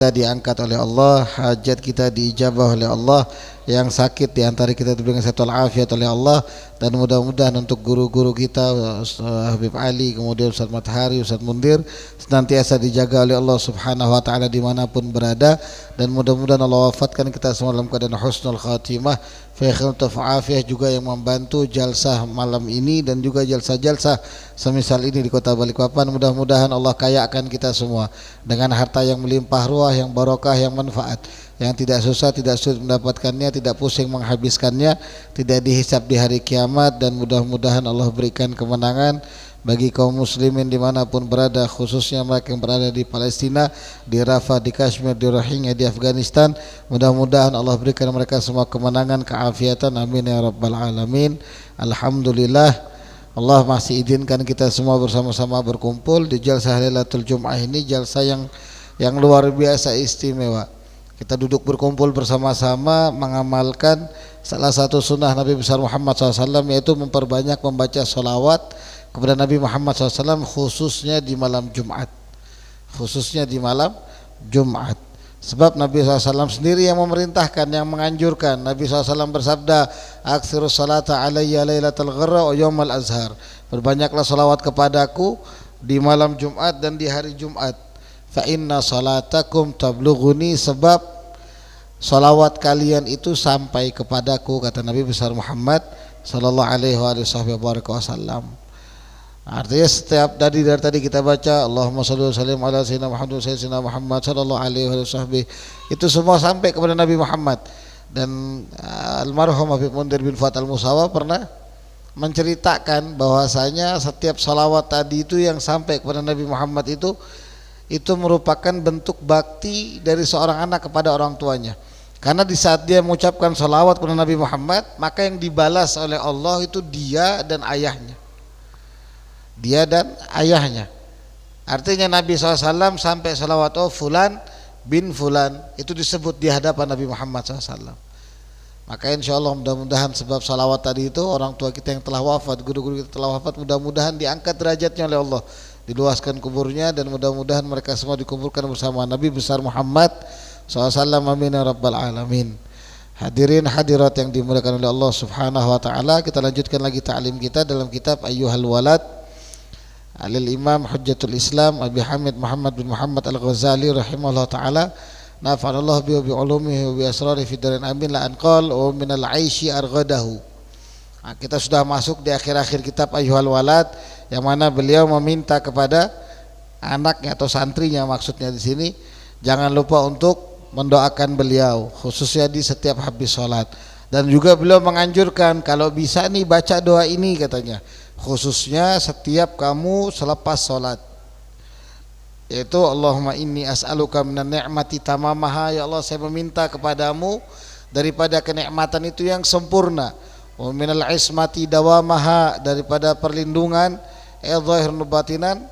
kita diangkat oleh Allah, hajat kita diijabah oleh Allah, yang sakit di antara kita diberikan satu afiat oleh Allah, dan mudah-mudahan untuk guru-guru kita Ustaz Habib Ali, kemudian Ustaz Matahari, Ustaz Mundir senantiasa dijaga oleh Allah Subhanahu wa taala dimanapun berada, dan mudah-mudahan Allah wafatkan kita semua dalam keadaan husnul khatimah. Afiyah juga yang membantu jalsah malam ini dan juga jalsah-jalsah semisal ini di Kota Balikpapan. Mudah-mudahan Allah kayakan kita semua dengan harta yang melimpah ruah, yang barokah, yang manfaat, yang tidak susah, tidak sulit mendapatkannya, tidak pusing menghabiskannya, tidak dihisab di hari kiamat. Dan mudah-mudahan Allah berikan kemenangan bagi kaum muslimin dimanapun berada, khususnya mereka yang berada di Palestina, di Rafah, di Kashmir, di Rohingya, di Afghanistan. Mudah-mudahan Allah berikan mereka semua kemenangan, keafiatan, amin ya rabbal alamin. Alhamdulillah, Allah masih izinkan kita semua bersama-sama berkumpul di jalsah Lailatul Jum'ah ini, jalsah yang luar biasa istimewa. Kita duduk berkumpul bersama-sama mengamalkan salah satu sunnah Nabi besar Muhammad SAW, yaitu memperbanyak membaca sholawat kepada Nabi Muhammad SAW, khususnya di malam Jumat, khususnya di malam Jumat. Sebab Nabi SAW sendiri yang memerintahkan, yang menganjurkan. Nabi SAW bersabda, aktsirus salata alayya lailatul gharra wa yaumal azhar, berbanyaklah salawat kepadaku di malam Jumat dan di hari Jumat. Fa inna salatakum tablughuni, sebab salawat kalian itu sampai kepadaku, kata Nabi besar Muhammad sallallahu alaihi wasallam. Artinya setiap dari tadi kita baca Allahumma shalli wa sallim ala sayyidina Muhammad sayyidina Muhammad sallallahu alaihi wasallam, itu semua sampai kepada Nabi Muhammad. Dan almarhum Habib Mundir bin Fuad Al-Musawa pernah menceritakan bahwasanya setiap salawat tadi itu yang sampai kepada Nabi Muhammad itu merupakan bentuk bakti dari seorang anak kepada orang tuanya. Karena di saat dia mengucapkan salawat kepada Nabi Muhammad, maka yang dibalas oleh Allah itu dia dan ayahnya. Dia dan ayahnya. Artinya Nabi SAW sampai salawat fulan bin fulan, itu disebut di hadapan Nabi Muhammad SAW. Maka insya Allah mudah-mudahan sebab salawat tadi itu, orang tua kita yang telah wafat, guru-guru kita telah wafat, mudah-mudahan diangkat derajatnya oleh Allah, diluaskan kuburnya, dan mudah-mudahan mereka semua dikuburkan bersama Nabi besar Muhammad SAW, amin ya rabbal alamin. Hadirin hadirat yang dimuliakan oleh Allah Subhanahu wa taala, kita lanjutkan lagi ta'lim kita dalam kitab Ayyuhal Walad Alil Imam Hujjatul Islam Abi Hamid Muhammad bin Muhammad Al-Ghazali rahimahullah ta'ala, nafa'anallahu bi ulumihi wa bi asrari fid darin amin. La anqal wa minal aishi arghadahu. Nah, kita sudah masuk di akhir-akhir kitab Ayyuhal Walad, yang mana beliau meminta kepada anaknya atau santrinya, maksudnya di sini, jangan lupa untuk mendoakan beliau, khususnya di setiap habis sholat. Dan juga beliau menganjurkan kalau bisa nih baca doa ini, katanya, khususnya setiap kamu selepas sholat, yaitu Allahumma inni as'aluka minan ni'mati tamamaha, ya Allah saya meminta kepadamu daripada kenikmatan itu yang sempurna, wa minal ismati dawamaha, daripada perlindungan zahir batinan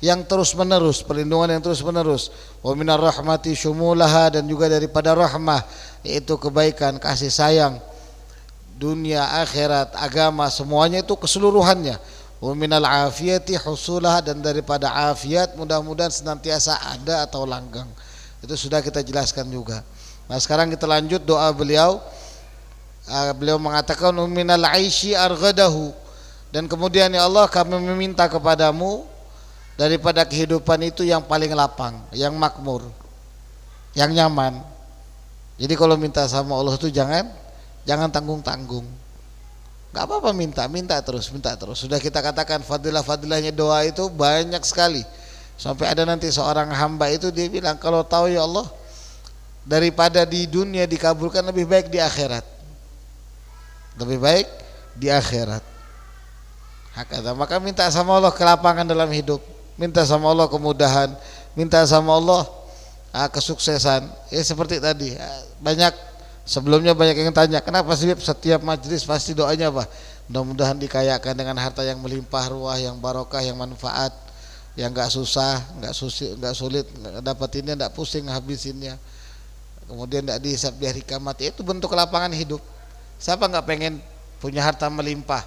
yang terus menerus, perlindungan yang terus menerus, wa minar rahmati syumulaha, dan juga daripada rahmah, yaitu kebaikan, kasih sayang, dunia, akhirat, agama, semuanya itu keseluruhannya, wa minal afiyati husulaha, dan daripada afiat mudah-mudahan senantiasa ada atau langgang. Itu sudah kita jelaskan juga. Nah sekarang kita lanjut doa beliau. Beliau mengatakan minal aishi arghadahu, dan kemudian ya Allah kami meminta kepadamu daripada kehidupan itu yang paling lapang, yang makmur, yang nyaman. Jadi kalau minta sama Allah itu jangan tanggung-tanggung. Gak apa-apa, minta terus. Sudah kita katakan fadilah-fadilahnya doa itu banyak sekali. Sampai ada nanti seorang hamba itu dia bilang, kalau tahu ya Allah daripada di dunia dikabulkan, lebih baik di akhirat. Lebih baik di akhirat. Hakata, maka minta sama Allah kelapangan dalam hidup, minta sama Allah kemudahan, minta sama Allah kesuksesan. Seperti tadi banyak sebelumnya banyak yang tanya, kenapa sih setiap majelis pasti doanya apa? Mudah-mudahan dikayakan dengan harta yang melimpah ruah, yang barokah, yang manfaat, yang enggak susah, enggak sulit, dapatinnya enggak pusing habisinnya. Kemudian enggak dihisab di hari kiamat. Itu bentuk kelapangan hidup. Siapa enggak pengen punya harta melimpah?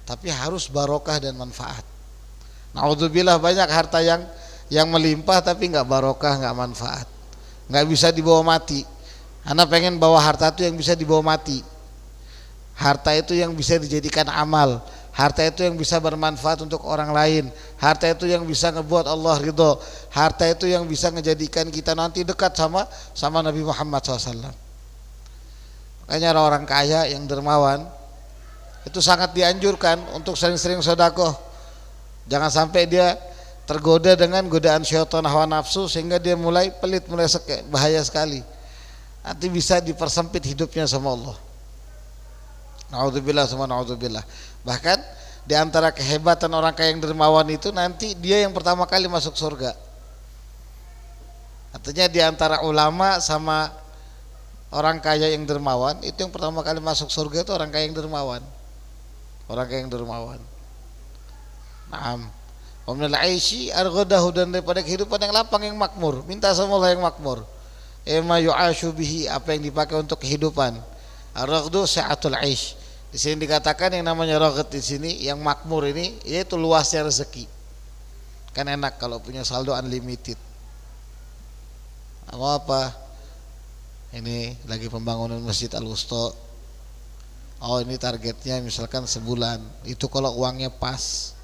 Tapi harus barokah dan manfaat. Naudzubillah, banyak harta yang yang melimpah tapi nggak barokah, nggak manfaat, nggak bisa dibawa mati. Anak pengen bawa harta itu yang bisa dibawa mati, harta itu yang bisa dijadikan amal, harta itu yang bisa bermanfaat untuk orang lain, harta itu yang bisa ngebuat Allah ridho, harta itu yang bisa ngejadikan kita nanti dekat sama Nabi Muhammad SAW. Makanya orang kaya yang dermawan itu sangat dianjurkan untuk sering-sering sedekah. Jangan sampai dia tergoda dengan godaan syaitan hawa nafsu sehingga dia mulai pelit, mulai bahaya sekali. Nanti bisa dipersempit hidupnya sama Allah. Naudzubillah sama naudzubillah. Bahkan di antara kehebatan orang kaya yang dermawan itu nanti dia yang pertama kali masuk surga. Artinya di antara ulama sama orang kaya yang dermawan itu yang pertama kali masuk surga itu orang kaya yang dermawan. Orang kaya yang dermawan. Naam. Wa minal aishi arghadahu, dan daripada kehidupan yang lapang yang makmur, minta sama Allah yang makmur. Ema yu'ashu bihi, apa yang dipakai untuk kehidupan. Ar-raghdu sa'atul aish. Di sini dikatakan yang namanya raghad di sini yang makmur ini yaitu luasnya rezeki. Kan enak kalau punya saldo unlimited. Apa? Ini lagi pembangunan Masjid Al-Wusta. Oh, ini targetnya misalkan sebulan. Itu kalau uangnya pas.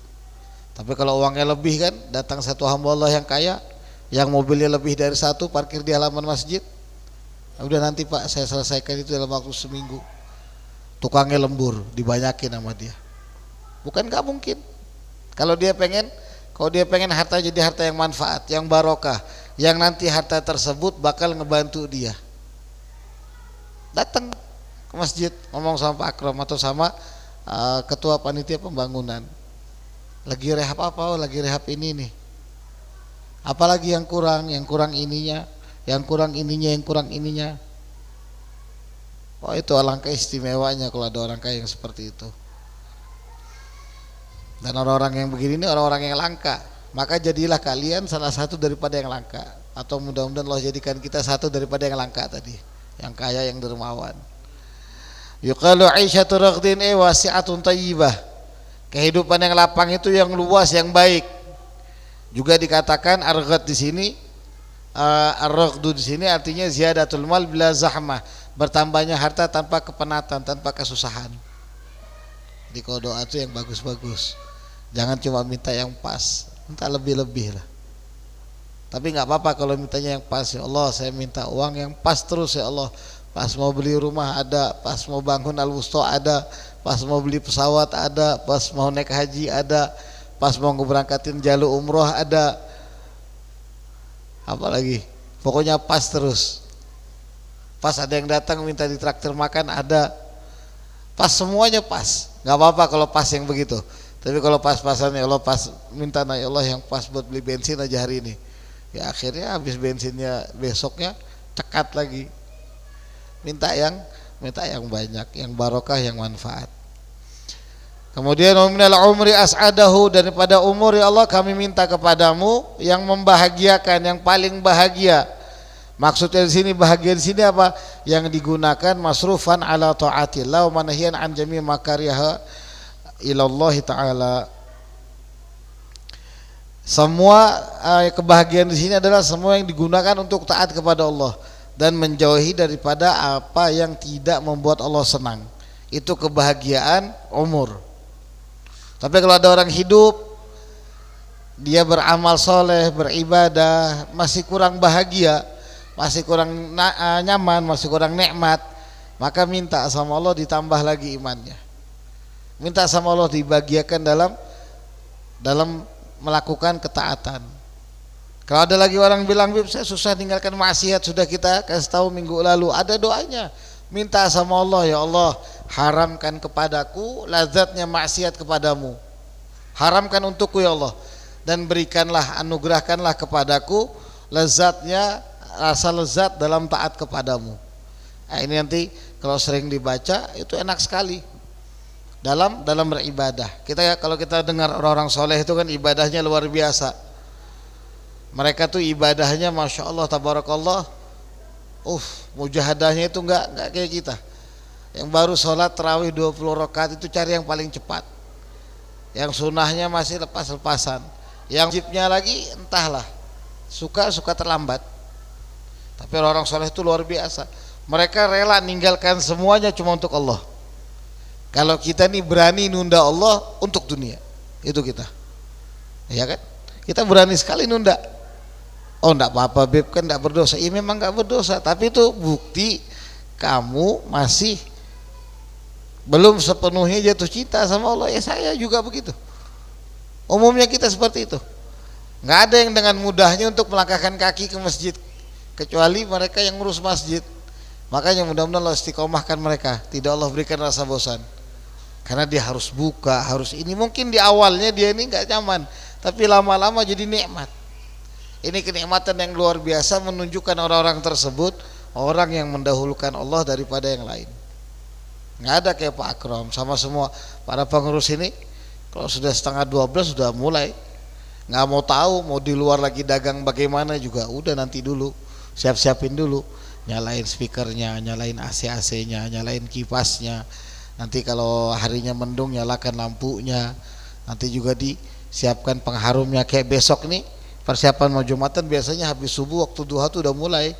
Tapi kalau uangnya lebih kan, datang satu hamba Allah yang kaya, yang mobilnya lebih dari satu, parkir di halaman masjid. Udah nanti Pak, saya selesaikan itu dalam waktu seminggu. Tukangnya lembur, dibanyakin sama dia. Bukan gak mungkin. Kalau dia pengen harta jadi harta yang manfaat, yang barokah, yang nanti harta tersebut bakal ngebantu dia. Datang ke masjid, ngomong sama Pak Akram atau sama ketua panitia pembangunan. Lagi rehab apa? Lagi rehab ini nih. Apalagi yang kurang ininya, yang kurang ininya. Oh, itu alangkah istimewanya kalau ada orang kaya yang seperti itu. Dan orang-orang yang begini ini orang-orang yang langka. Maka jadilah kalian salah satu daripada yang langka. Atau mudah-mudahan Allah jadikan kita satu daripada yang langka tadi, yang kaya, yang dermawan. Yuqalu aisyatu raghdin wasi'atun thayyibah. Kehidupan yang lapang itu yang luas, yang baik. Juga dikatakan arghad di sini, ar-raghdu di sini artinya ziyadatul mal bila zahmah, bertambahnya harta tanpa kepenatan, tanpa kesusahan. Di kalau doa itu yang bagus-bagus. Jangan cuma minta yang pas, minta lebih-lebih lah. Tapi nggak apa-apa kalau mintanya yang pas. Ya Allah, saya minta uang yang pas terus ya Allah. Pas mau beli rumah ada, pas mau bangun Al-Wusta ada, pas mau beli pesawat ada, pas mau naik haji ada, pas mau ngeberangkatin jalur umroh ada. Apalagi, pokoknya pas terus. Pas ada yang datang minta ditraktir makan ada. Pas semuanya pas. Nggak apa-apa kalau pas yang begitu. Tapi kalau pas-pasan ya Allah, pas minta ya Allah yang pas buat beli bensin aja hari ini. Ya akhirnya habis bensinnya besoknya cekat lagi. Minta yang banyak, yang barokah, yang manfaat. Kemudian minal umri as'adahu, daripada umur ya Allah kami minta kepadamu yang membahagiakan, yang paling bahagia. Maksudnya di sini bahagia di sini apa? Yang digunakan masrufan ala taatillah wa manhiyan an jami' makariha ilallah taala. Semua kebahagiaan di sini adalah semua yang digunakan untuk taat kepada Allah dan menjauhi daripada apa yang tidak membuat Allah senang. Itu kebahagiaan umur. Tapi kalau ada orang hidup, dia beramal soleh, beribadah, masih kurang bahagia, masih kurang nyaman, masih kurang nikmat, maka minta sama Allah ditambah lagi imannya. Minta sama Allah dibahagiakan dalam melakukan ketaatan. Kalau ada lagi orang bilang, Bib, saya susah tinggalkan maksiat, sudah kita kasih tahu minggu lalu, ada doanya. Minta sama Allah, ya Allah, haramkan kepadaku lazatnya maksiat kepadamu. Haramkan untukku ya Allah, dan berikanlah, anugerahkanlah kepadaku lezatnya, rasa lezat dalam taat kepadamu. Nah, ini nanti kalau sering dibaca itu enak sekali dalam beribadah. Kalau kita dengar orang-orang soleh itu kan ibadahnya luar biasa. Mereka tuh ibadahnya masya Allah tabarakallah, mujahadahnya itu enggak kayak kita. Yang baru sholat tarawih 20 rakaat itu cari yang paling cepat. Yang sunnahnya masih lepas-lepasan. Yang wajibnya lagi entahlah. suka terlambat. Tapi orang-orang soleh itu luar biasa. Mereka rela ninggalkan semuanya cuma untuk Allah. Kalau kita nih berani nunda Allah untuk dunia, itu kita, ya kan? Kita berani sekali nunda. Oh enggak apa-apa Beb, kan enggak berdosa. Iya memang enggak berdosa, tapi itu bukti kamu masih belum sepenuhnya jatuh cinta sama Allah. Ya saya juga begitu. Umumnya kita seperti itu. Enggak ada yang dengan mudahnya untuk melangkahkan kaki ke masjid, kecuali mereka yang ngurus masjid. Makanya mudah-mudahan Allah istiqomahkan mereka, tidak Allah berikan rasa bosan. Karena dia harus buka, harus ini. Mungkin di awalnya dia ini enggak nyaman, tapi lama-lama jadi nikmat. Ini kenikmatan yang luar biasa, menunjukkan orang-orang tersebut orang yang mendahulukan Allah daripada yang lain. Nggak ada kayak Pak Akram sama semua para pengurus ini. Kalau sudah setengah 12 sudah mulai, nggak mau tahu, mau di luar lagi dagang bagaimana juga, udah nanti dulu, siap-siapin dulu, nyalain speakernya, nyalain AC-AC-nya, nyalain kipasnya. Nanti kalau harinya mendung nyalakan lampunya. Nanti juga disiapkan pengharumnya. Kayak besok nih persiapan mau Jumatan, biasanya habis subuh waktu duha tuh udah mulai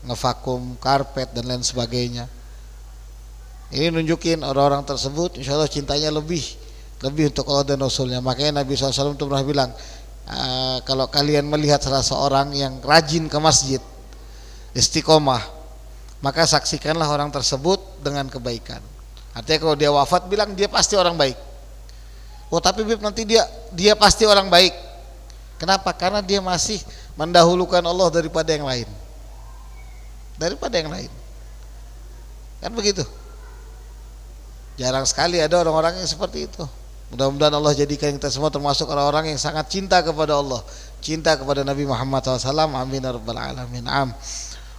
ngevakum karpet dan lain sebagainya. Ini nunjukin orang-orang tersebut insya Allah cintanya lebih untuk Allah dan Rasulnya. Makanya Nabi SAW itu pernah bilang, kalau kalian melihat salah seorang yang rajin ke masjid, istiqomah, maka saksikanlah orang tersebut dengan kebaikan. Artinya kalau dia wafat, bilang dia pasti orang baik. Oh tapi Bib, nanti dia pasti orang baik. Kenapa? Karena dia masih mendahulukan Allah daripada yang lain. Kan begitu. Jarang sekali ada orang-orang yang seperti itu. Mudah-mudahan Allah jadikan kita semua termasuk orang-orang yang sangat cinta kepada Allah, cinta kepada Nabi Muhammad SAW. Amin ya rabbal alamin.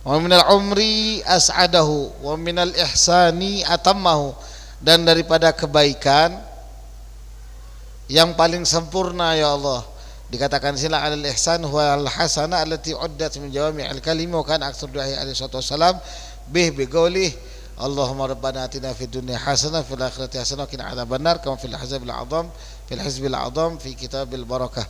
Wa minal umri as'adahu wa minal ihsani atammahu, dan daripada kebaikan yang paling sempurna ya Allah, dikatakan sila al ihsan huwa al hasanah allati uddat min jawami'il kalim wa kana aktsar du'ai alaihi wasallam bi qaulih Allahumma rabbana atina fid dunya hasanah fil akhirati hasanah wa qina adzabannar kama fil hizbil a'zam fi kitabil barakah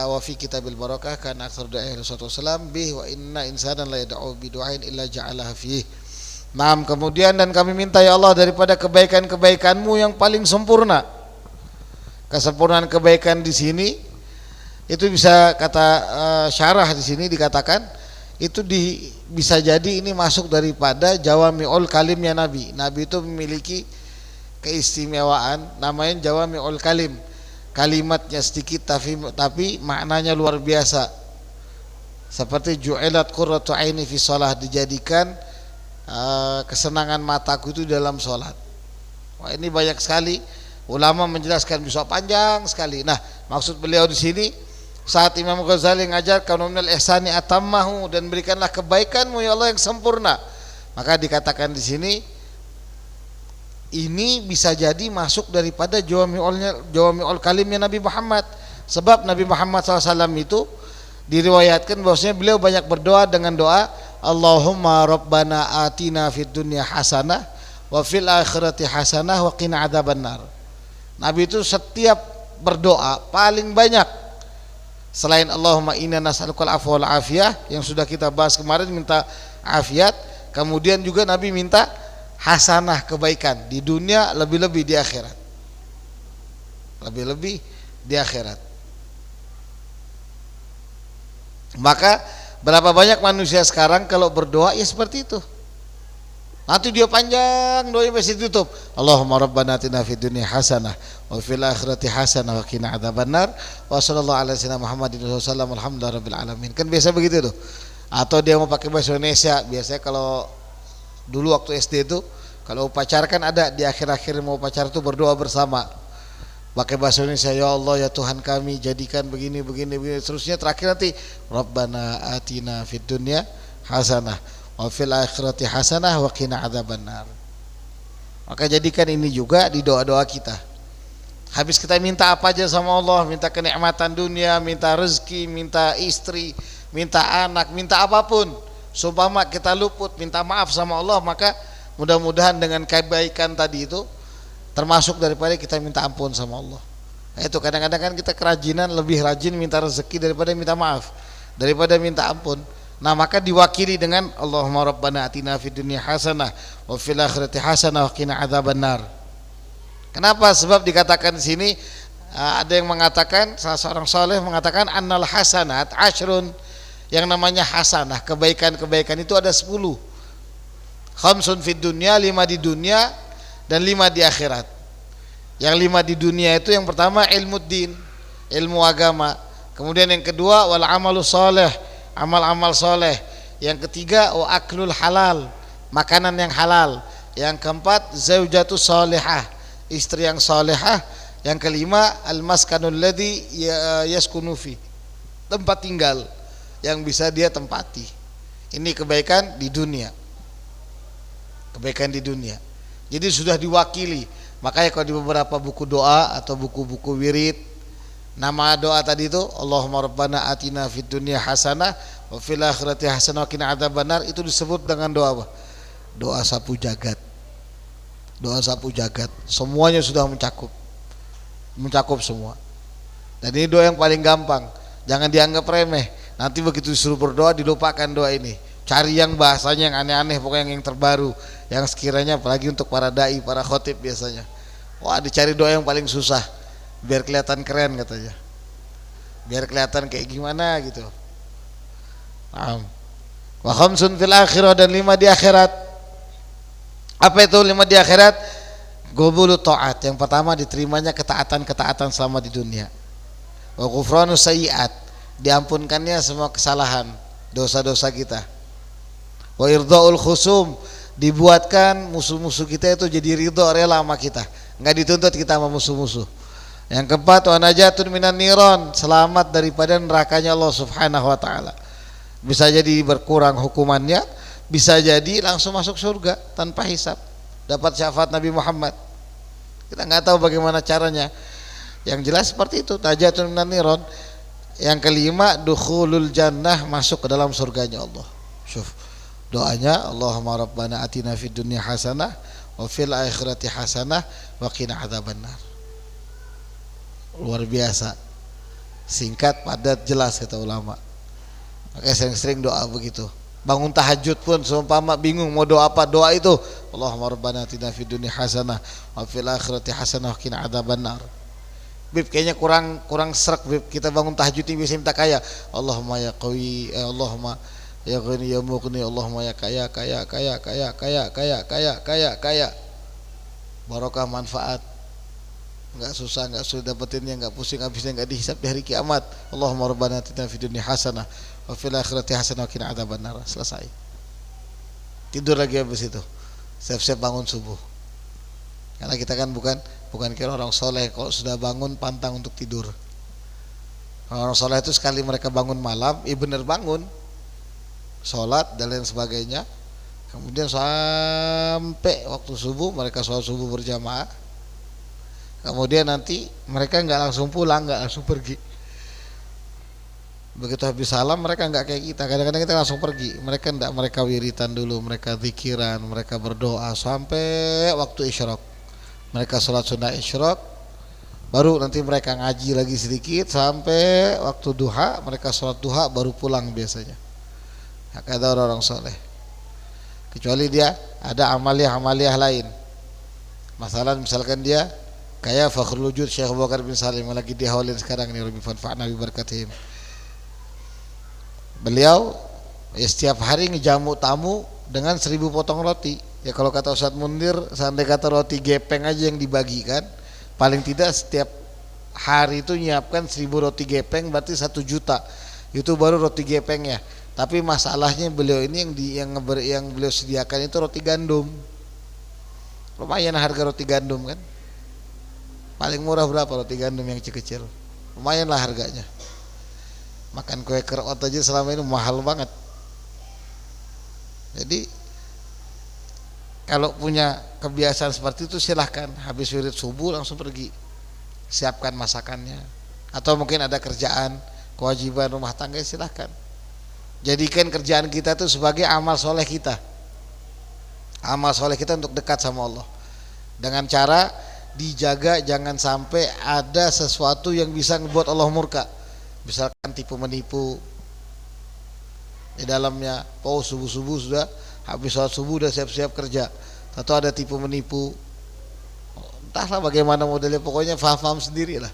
wa fi kitabil barakah kana aktsar du'ai alaihi wasallam bi wa inna insanan la yad'u bi du'ain illa ja'alaha fihi. Naam, kemudian dan kami minta ya Allah daripada kebaikan-kebaikan-Mu yang paling sempurna. Kesempurnaan kebaikan di sini itu bisa kata syarah di sini dikatakan itu bisa jadi ini masuk daripada jawami'ul kalimnya Nabi. Nabi itu memiliki keistimewaan namanya jawami'ul kalim. Kalimatnya sedikit tapi maknanya luar biasa. Seperti ju'ilat qurratu aini fi shalah, dijadikan kesenangan mataku itu dalam salat. Wah, ini banyak sekali ulama menjelaskan, bisa panjang sekali. Nah, maksud beliau di sini saat Imam Ghazali ngajarkan minal ihsani atammahu, dan berikanlah kebaikan-Mu ya Allah yang sempurna. Maka dikatakan di sini ini bisa jadi masuk daripada jawami'ul kalimnya Nabi Muhammad. Sebab Nabi Muhammad SAW itu diriwayatkan bahwasanya beliau banyak berdoa dengan doa Allahumma rabbana atina fid dunya hasanah wa fil akhirati hasanah wa qina adzabannar. Nabi itu setiap berdoa paling banyak selain Allahumma inna nas'alukal afwa wal afiyah yang sudah kita bahas kemarin, minta afiat, kemudian juga Nabi minta hasanah, kebaikan di dunia, lebih-lebih di akhirat. Lebih-lebih di akhirat. Maka berapa banyak manusia sekarang kalau berdoa ya seperti itu. Nanti dia panjang doanya masih tutup. Allahumma rabbana atina fid dunya hasanah wa fil akhirati hasanah wa qina adzabannar wa sallallahu ala sayyidina Muhammadin wasallam alhamdulillahirabbil alamin. Kan biasa begitu tuh. Atau dia mau pakai bahasa Indonesia, biasanya kalau dulu waktu SD itu kalau upacara kan ada di akhir-akhir mau upacara itu berdoa bersama. Pakai bahasa Indonesia, ya Allah ya Tuhan kami jadikan begini seterusnya. Terakhir nanti Rabbana atina fid dunya hasanah wa fil akhirati hasanah wa qina adzabannar. Maka jadikan ini juga di doa-doa kita. Habis kita minta apa aja sama Allah, minta kenikmatan dunia, minta rezeki, minta istri, minta anak, minta apapun, seumpama kita luput minta maaf sama Allah, maka mudah-mudahan dengan kebaikan tadi itu termasuk daripada kita minta ampun sama Allah. Itu kadang-kadang kan kita kerajinan, lebih rajin minta rezeki daripada minta maaf, daripada minta ampun. Nah maka diwakili dengan Allahumma rabbana atina fid dunya hasanah wa fil akhirati hasanah wa qina adzabannar. Kenapa? Sebab dikatakan di sini ada yang mengatakan, salah seorang saleh mengatakan annal hasanat asyrun, yang namanya hasanah, kebaikan-kebaikan itu ada 10. Khamsun fid dunya, 5 di dunia dan 5 di akhirat. Yang 5 di dunia itu yang pertama ilmu din, ilmu agama. Kemudian yang kedua wal amalu soleh, amal-amal soleh. Yang ketiga wa aklul halal, makanan yang halal. Yang keempat zaujatu solehah, istri yang solehah. Yang kelima al maskanul ladzi yaskunu fi, tempat tinggal yang bisa dia tempati. Ini kebaikan di dunia, kebaikan di dunia. Jadi sudah diwakili. Makanya kalau di beberapa buku doa atau buku-buku wirid, nama doa tadi itu Allahumma rabbana atina fid dunya hasanah wa fil akhirati hasanah wa qina adzabannar, itu disebut dengan doa apa? Doa sapu jagat. Doa sapu jagat, semuanya sudah mencakup semua. Dan ini doa yang paling gampang, jangan dianggap remeh. Nanti begitu disuruh berdoa dilupakan doa ini. Cari yang bahasanya yang aneh-aneh, pokoknya yang terbaru, yang sekiranya apalagi untuk para dai, para khotib biasanya. Wah, dicari doa yang paling susah biar kelihatan keren katanya. Biar kelihatan kayak gimana gitu. Wa khamsun fil akhirah, dan 5 di akhirat. Apa itu 5 di akhirat? Qabulu ta'at, yang pertama diterimanya ketaatan-ketaatan selama di dunia. Wa ghufranu sayyi'at, diampunkannya semua kesalahan, dosa-dosa kita. Wa irdaul khusum, dibuatkan musuh-musuh kita itu jadi ridho, rela sama kita, enggak dituntut kita sama musuh-musuh. Yang keempat wa najatun minan niron, selamat daripada nerakanya Allah Subhanahu wa taala. Bisa jadi berkurang hukumannya, bisa jadi langsung masuk surga tanpa hisab, dapat syafaat Nabi Muhammad. Kita enggak tahu bagaimana caranya. Yang jelas seperti itu, najatun minan niron. Yang kelima dukhulul jannah, masuk ke dalam surganya Allah. Syuf. Doanya Allahumma rabbana atina fid dunya hasanah wa fil akhirati hasanah wa qina adzabannar. Luar biasa, singkat, padat, jelas kata ulama. Makanya sering-sering doa begitu. Bangun tahajud pun seumpama bingung mau doa apa, doa itu Allahumma rabbana atina fid dunya hasanah wa fil akhirati hasanah wa qina adzabannar. Bib, kayaknya kurang serak Bib, kita bangun tahajud ini bisa minta kaya. Allahumma ya qawi, Allahumma ya ghani ya mughni, Allahumma ya kaya. Barokah, manfaat, enggak susah, enggak sulit dapetinnya, enggak pusing habisnya, enggak dihisab di hari kiamat. Allahumma rabbana atina fid dunya hasanah wa fil akhirati hasanah wa qina adzabannar. Selesai. Tidur lagi habis itu. Siap-siap bangun subuh. Karena kita kan bukan kira orang soleh kalau sudah bangun pantang untuk tidur. Orang soleh itu sekali mereka bangun malam, benar bangun, sholat dan lain sebagainya, kemudian sampai waktu subuh mereka sholat subuh berjamaah, kemudian nanti mereka nggak langsung pulang, nggak langsung pergi. Begitu habis salam mereka nggak kayak kita, kadang-kadang kita langsung pergi. Mereka nggak, mereka wiritan dulu, mereka zikiran, mereka berdoa sampai waktu isyraq. Mereka sholat sunnah isyraq, baru nanti mereka ngaji lagi sedikit sampai waktu duha, mereka sholat duha baru pulang biasanya. Kata orang-orang soleh. Kecuali dia ada amaliah lain. Masalah misalkan dia kayak Fakhrul Wujud Syekh Abu Bakar bin Salim lagi dihaulin sekarang ini, Rabbi fanfa'na bi barakatihim. Beliau ya setiap hari ngejamu tamu dengan 1000 potong roti. Ya kalau kata Ustaz Mundir, seandainya kata roti gepeng aja yang dibagikan, paling tidak setiap hari itu nyiapkan 1000 roti gepeng, berarti 1 juta. Itu baru roti gepengnya. Tapi masalahnya beliau ini yang beliau sediakan itu roti gandum. Lumayan harga roti gandum kan. Paling murah berapa roti gandum yang kecil-kecil? Lumayan lah harganya. Makan kue kerat aja selama ini mahal banget. Jadi kalau punya kebiasaan seperti itu silahkan, habis wirid subuh langsung pergi, siapkan masakannya. Atau mungkin ada kerjaan, kewajiban rumah tangga, silahkan. Jadikan kerjaan kita itu sebagai amal soleh kita. Amal soleh kita untuk dekat sama Allah. Dengan cara dijaga jangan sampai ada sesuatu yang bisa membuat Allah murka. Misalkan tipu menipu di dalamnya, oh subuh-subuh sudah habis sholat subuh udah siap-siap kerja, atau ada tipu menipu, entahlah bagaimana modelnya, pokoknya faham-faham sendiri lah.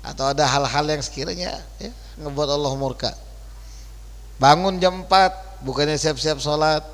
Atau ada hal-hal yang sekiranya ya ngebuat Allah murka. Bangun jam 4 bukannya siap-siap sholat,